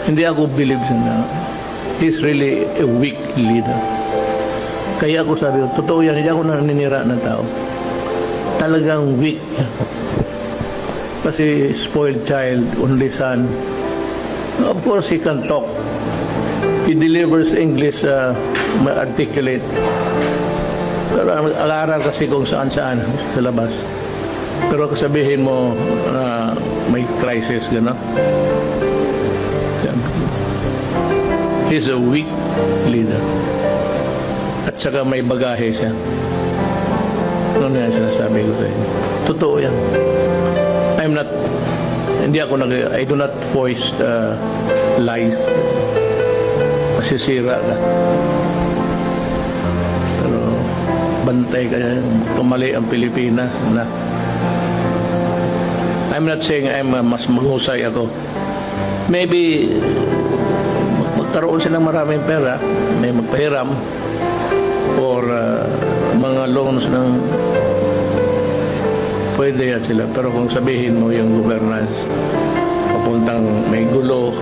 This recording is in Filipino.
Hindi ako believe na he's really a weak leader. Kaya ako sabi ko, totoo yan, hindi ako naninira ng tao. Talagang weak. Kasi spoiled child, only son. Of course, he can talk. He delivers English articulate. Pero aral kasi kung saan-saan sa labas. Pero kasabihin mo na may crisis, gano'n. He's a weak leader. At saka may bagahe siya. Ano na yan sinasabi ko sa inyo? Totoo yan. I do not voice lies. Masisira ka. Pero bantay ka, tumali ang Pilipinas na. I'm not saying mas mahusay ako. Maybe magkaroon silang maraming pera, may magpahiram or mga loans ng pwede yan sila. Pero kung sabihin mo yung governance papuntang may gulo,